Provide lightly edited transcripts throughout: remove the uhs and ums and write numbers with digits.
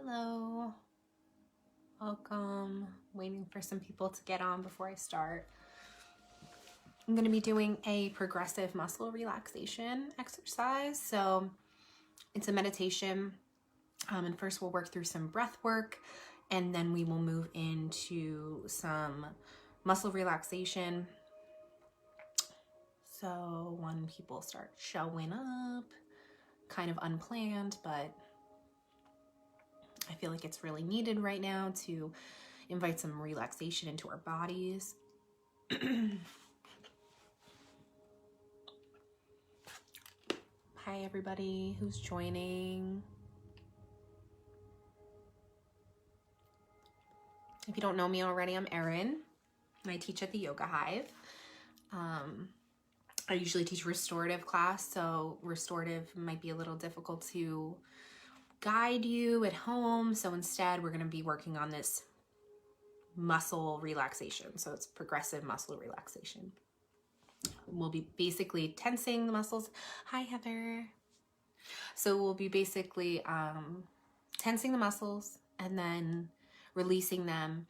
Hello, welcome. Waiting for some people to get on before I start. I'm going to be doing a progressive muscle relaxation exercise. So it's a meditation. And first we'll work through some breath work, and then we will move into some muscle relaxation. So when people start showing up, kind of unplanned, but I feel like it's really needed right now to invite some relaxation into our bodies. Hi everybody who's joining. If you don't know me already, I'm Erin and I teach at the Yoga Hive. I usually teach restorative class, so restorative might be a little difficult to guide you at home. So instead we're going to be working on this muscle relaxation. So it's progressive muscle relaxation. We'll be basically tensing the muscles. Hi, Heather. So we'll be basically tensing the muscles and then releasing them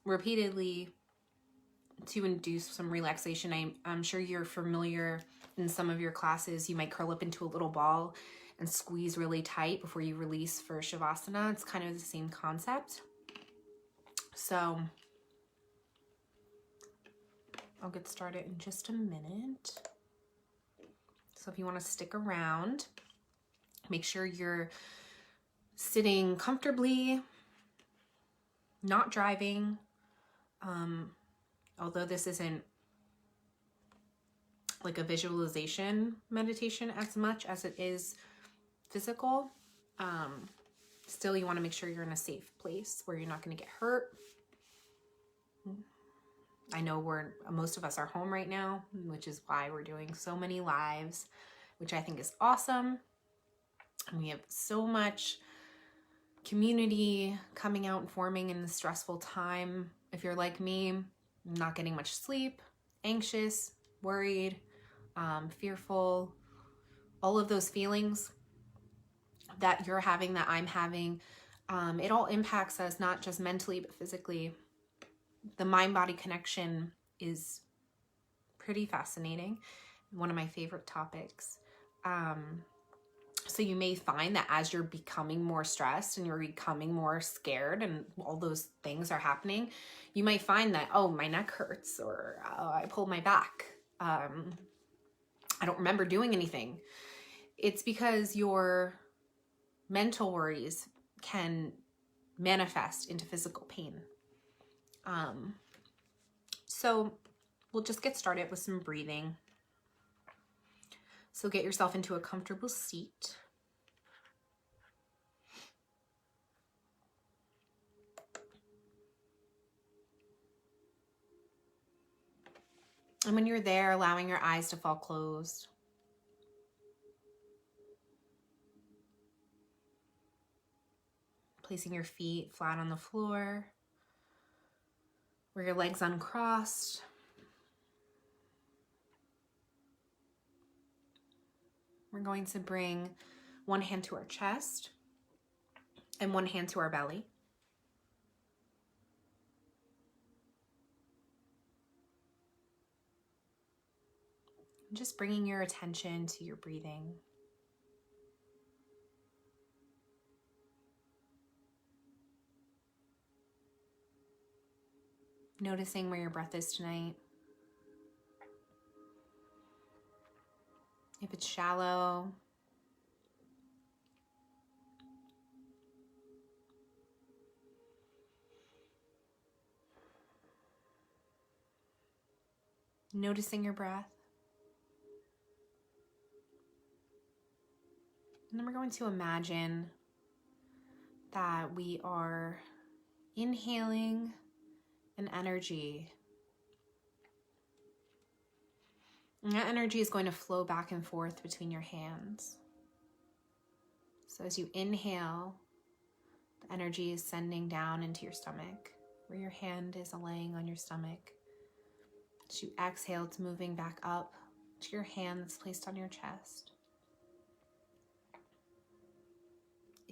repeatedly to induce some relaxation. I'm sure you're familiar in some of your classes. You might curl up into a little ball and squeeze really tight before you release for Shavasana. It's kind of the same concept. So I'll get started in just a minute. So if you want to stick around, make sure you're sitting comfortably, not driving. Although this isn't like a visualization meditation as much as it is physical, still you want to make sure you're in a safe place where you're not going to get hurt. I know most of us are home right now, which is why we're doing so many lives, which I think is awesome. And we have so much community coming out and forming in this stressful time. If you're like me, not getting much sleep, anxious, worried, fearful, all of those feelings that you're having, that I'm having, it all impacts us, not just mentally, but physically. The mind-body connection is pretty fascinating. One of my favorite topics. So you may find that as you're becoming more stressed and you're becoming more scared and all those things are happening, you might find that, oh, my neck hurts, or I pulled my back. I don't remember doing anything. It's because your mental worries can manifest into physical pain. So we'll just get started with some breathing. So get yourself into a comfortable seat. And when you're there, allowing your eyes to fall closed. Placing your feet flat on the floor, or your legs uncrossed. We're going to bring one hand to our chest and one hand to our belly. Just bringing your attention to your breathing. Noticing where your breath is tonight. If it's shallow, noticing your breath. And then we're going to imagine that we are inhaling an energy. And that energy is going to flow back and forth between your hands. So as you inhale, the energy is sending down into your stomach, where your hand is laying on your stomach. As you exhale, it's moving back up to your hand that's placed on your chest.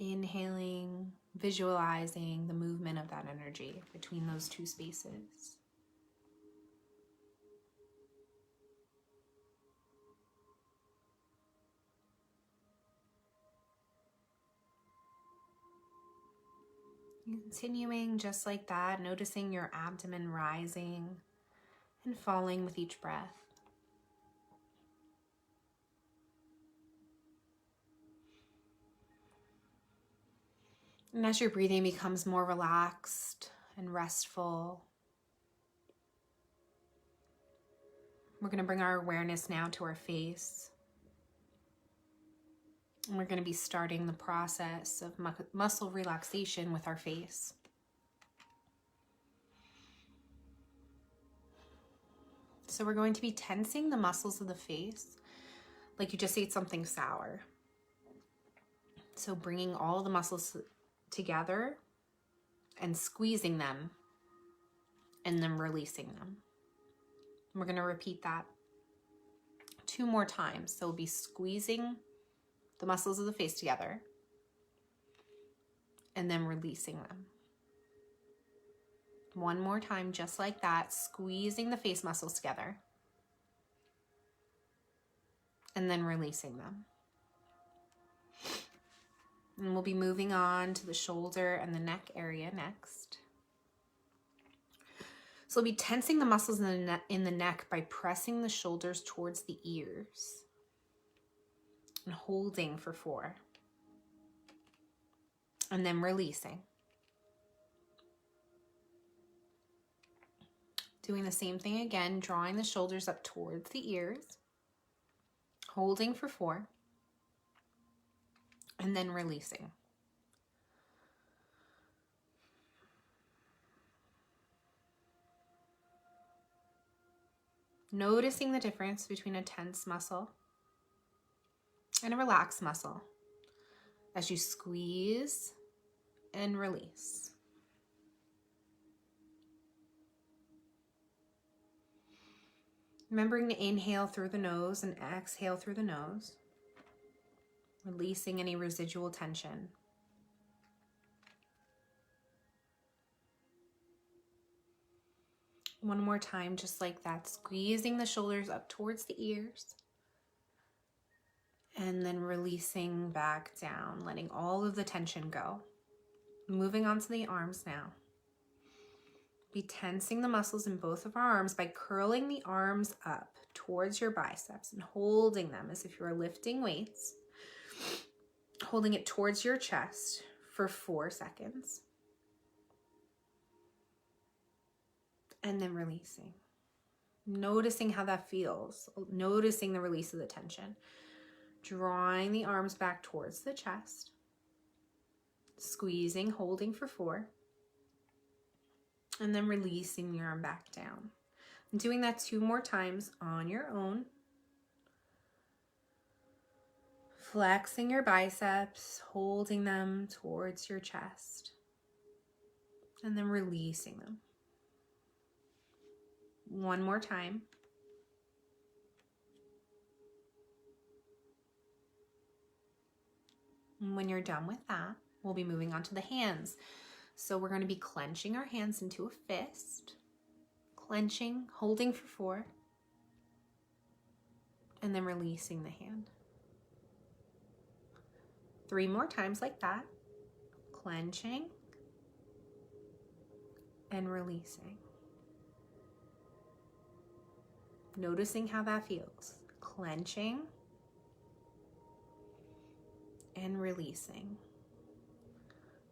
Inhaling, visualizing the movement of that energy between those two spaces. Continuing just like that, noticing your abdomen rising and falling with each breath. And as your breathing becomes more relaxed and restful, we're going to bring our awareness now to our face. And we're going to be starting the process of muscle relaxation with our face. So we're going to be tensing the muscles of the face like you just ate something sour. So bringing all the muscles together and squeezing them and then releasing them. We're going to repeat that 2 more times. So we'll be squeezing the muscles of the face together and then releasing them. 1 more time, just like that, squeezing the face muscles together and then releasing them. And we'll be moving on to the shoulder and the neck area next. So we'll be tensing the muscles in the neck by pressing the shoulders towards the ears and holding for 4. And then releasing. Doing the same thing again, drawing the shoulders up towards the ears, holding for 4. And then releasing. Noticing the difference between a tense muscle and a relaxed muscle as you squeeze and release. Remembering to inhale through the nose and exhale through the nose. Releasing any residual tension. One more time, just like that, squeezing the shoulders up towards the ears. And then releasing back down, letting all of the tension go. Moving on to the arms now. Be tensing the muscles in both of our arms by curling the arms up towards your biceps and holding them as if you are lifting weights. Holding it towards your chest for 4 seconds. And then releasing. Noticing how that feels. Noticing the release of the tension. Drawing the arms back towards the chest. Squeezing, holding for 4. And then releasing your arm back down. And doing that 2 more times on your own. Flexing your biceps, holding them towards your chest, and then releasing them. 1 more time. And when you're done with that, we'll be moving on to the hands. So we're going to be clenching our hands into a fist, clenching, holding for 4, and then releasing the hand. 3 more times like that, clenching and releasing. Noticing how that feels. Clenching and releasing.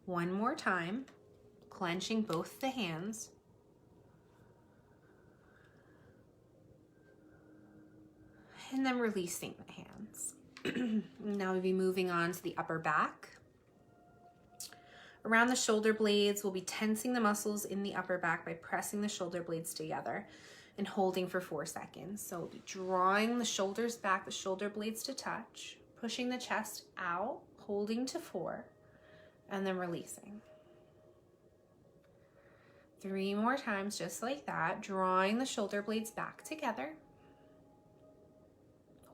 1 more time, clenching both the hands. And then releasing the hands. Now we'll be moving on to the upper back. Around the shoulder blades, we'll be tensing the muscles in the upper back by pressing the shoulder blades together and holding for 4 seconds. So we'll be drawing the shoulders back, the shoulder blades to touch, pushing the chest out, holding to 4, and then releasing. 3 more times just like that, drawing the shoulder blades back together,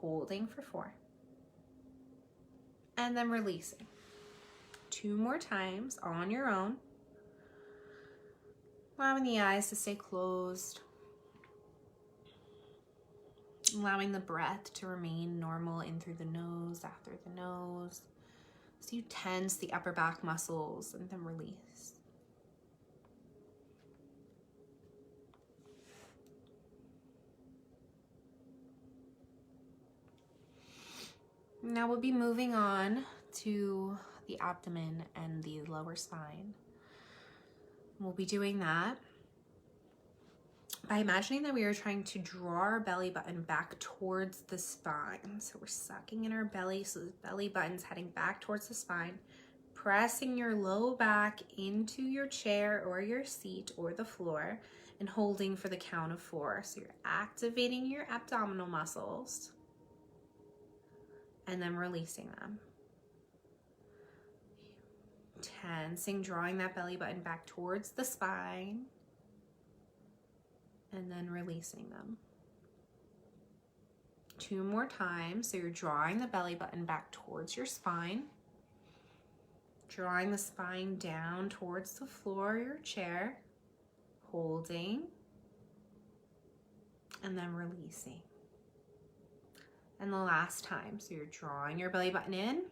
holding for 4. And then releasing. 2 more times on your own. Allowing the eyes to stay closed. Allowing the breath to remain normal in through the nose, out through the nose. So you tense the upper back muscles and then release. Now we'll be moving on to the abdomen and the lower spine. We'll be doing that by imagining that we are trying to draw our belly button back towards the spine. So we're sucking in our belly, so the belly button's heading back towards the spine, pressing your low back into your chair or your seat or the floor, and holding for the count of 4. So you're activating your abdominal muscles and then releasing them. Tensing, drawing that belly button back towards the spine, and then releasing them. 2 more times. So you're drawing the belly button back towards your spine, drawing the spine down towards the floor or your chair, holding, and then releasing. And the last time. So you're drawing your belly button in.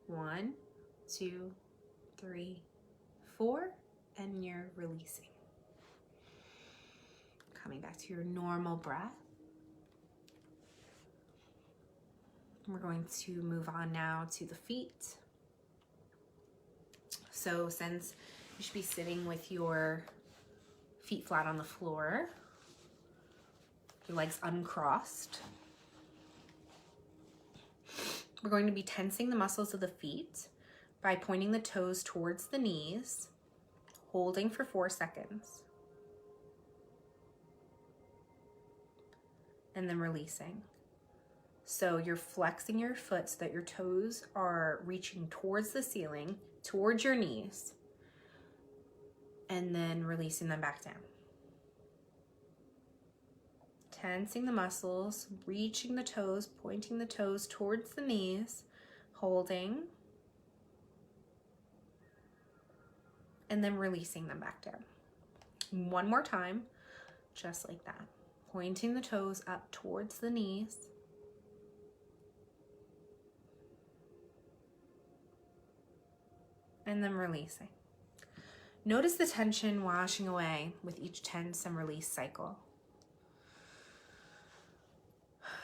1, 2, 3, 4, and you're releasing. Coming back to your normal breath. We're going to move on now to the feet. So since you should be sitting with your feet flat on the floor, your legs uncrossed, we're going to be tensing the muscles of the feet by pointing the toes towards the knees, holding for 4 seconds, and then releasing. So you're flexing your foot so that your toes are reaching towards the ceiling, towards your knees, and then releasing them back down. Tensing the muscles, reaching the toes, pointing the toes towards the knees, holding, and then releasing them back down. 1 more time, just like that. Pointing the toes up towards the knees, and then releasing. Notice the tension washing away with each tense and release cycle.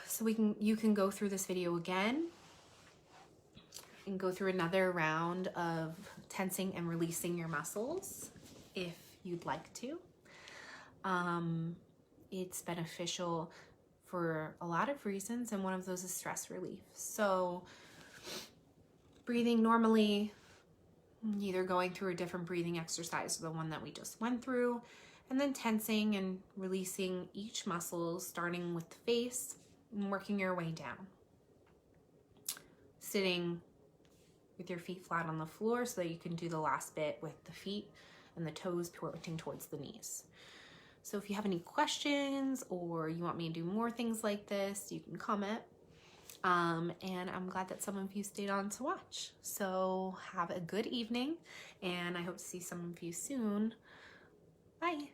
So you can go through this video again and go through another round of tensing and releasing your muscles if you'd like to. It's beneficial for a lot of reasons, and one of those is stress relief. So breathing normally, either going through a different breathing exercise or the one that we just went through, and then tensing and releasing each muscle, starting with the face and working your way down. Sitting with your feet flat on the floor so that you can do the last bit with the feet and the toes pointing towards the knees. So if you have any questions or you want me to do more things like this, you can comment. And I'm glad that some of you stayed on to watch. So have a good evening, and I hope to see some of you soon. Bye.